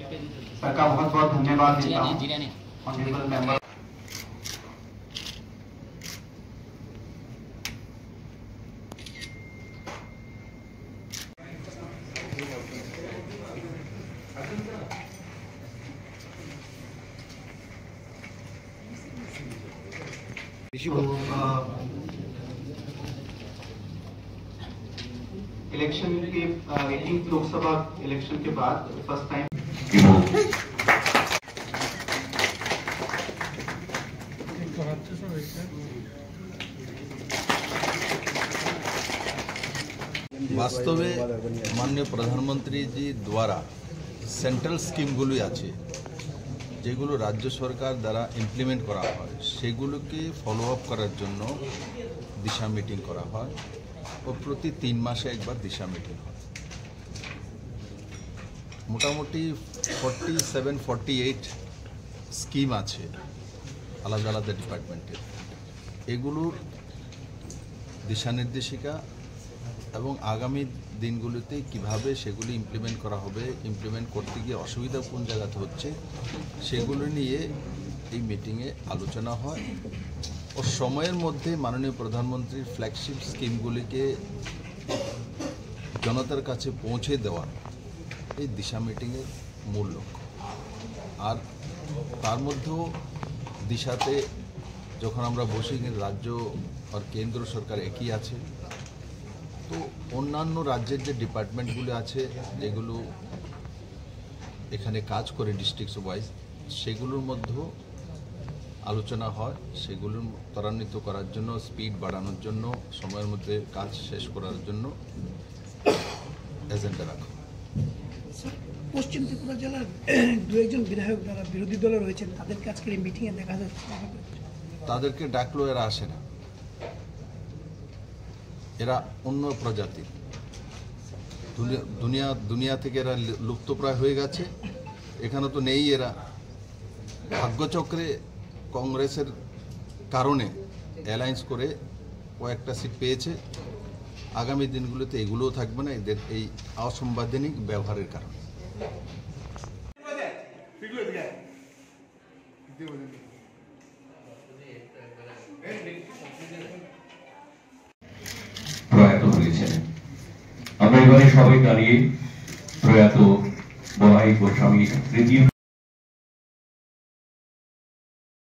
Sir का बहुत बहुत धन्यवाद देता हूँ ऑनरेबल मेंबर। इलेक्शन के 18 लोकसभा इलेक्शन के बाद फर्स्ट टाइम वास्तवे माननीय प्रधानमंत्री जी द्वारा सेंट्रल स्कीमगुली आछे যেগুলো রাজ্য সরকার দ্বারা ইমপ্লিমেন্ট করা হয় সেগুলোকে ফলো আপ করার জন্য দিশা মিটিং করা হয় ও প্রতি 3 মাসে একবার দিশা মিটিং হয়। মোটামুটি 47-48 স্কিম আছে আলাদা আলাদা ডিপার্টমেন্টের, এগুলোর দিশা নির্দেশিকা এবং আগামী দিনগুলোতে কিভাবে সেগুলি ইমপ্লিমেন্ট করা হবে, ইমপ্লিমেন্ট করতে গিয়ে অসুবিধা কোন জায়গাতে হচ্ছে সেগুলো নিয়ে এই মিটিংয়ে আলোচনা হয় ও সময়ের মধ্যে মাননীয় প্রধানমন্ত্রীর ফ্ল্যাগশিপ স্কিমগুলিকে জনতার কাছে পৌঁছে দেওয়া এই দিশা মিটিংয়ের মূল লক্ষ্য। আর তার মধ্যেও দিশাতে যখন আমরা বসি রাজ্য আর কেন্দ্র সরকার একই আছে, তো অন্যান্য রাজ্যের যে ডিপার্টমেন্টগুলো আছে যেগুলো এখানে কাজ করে ডিস্ট্রিক্ট ওয়াইজ সেগুলোর মধ্যেও আলোচনা হয়, সেগুলো ত্বরান্বিত করার জন্য, স্পিড বাড়ানোর জন্য, সময়ের মধ্যে কাজ শেষ করার জন্য এজেন্ডা রাখা। পশ্চিম ত্রিপুরা জেলার দু একজন বিধায়ক যারা বিরোধী দলে রয়েছেন তাদেরকে আজকের এই মিটিংয়ে দেখা যাচ্ছে, তাদেরকে ডাকলো, এরা আসে না, এরা অন্য প্রজাতি, দুনিয়া থেকে এরা লুপ্তপ্রায় হয়ে গেছে, এখানে তো নেই এরা। ভাগ্যচক্রে কংগ্রেসের কারণে অ্যালায়েন্স করে কয়েকটা সিট পেয়েছে, আগামী দিনগুলোতে এগুলোও থাকবে না এদের এই অসাংবিধানিক ব্যবহারের কারণে। প্রয়াত হয়েছেন, আমরা এবারে সবাই দাঁড়িয়ে প্রয়াত বলাই গোস্বামীর তৃতীয়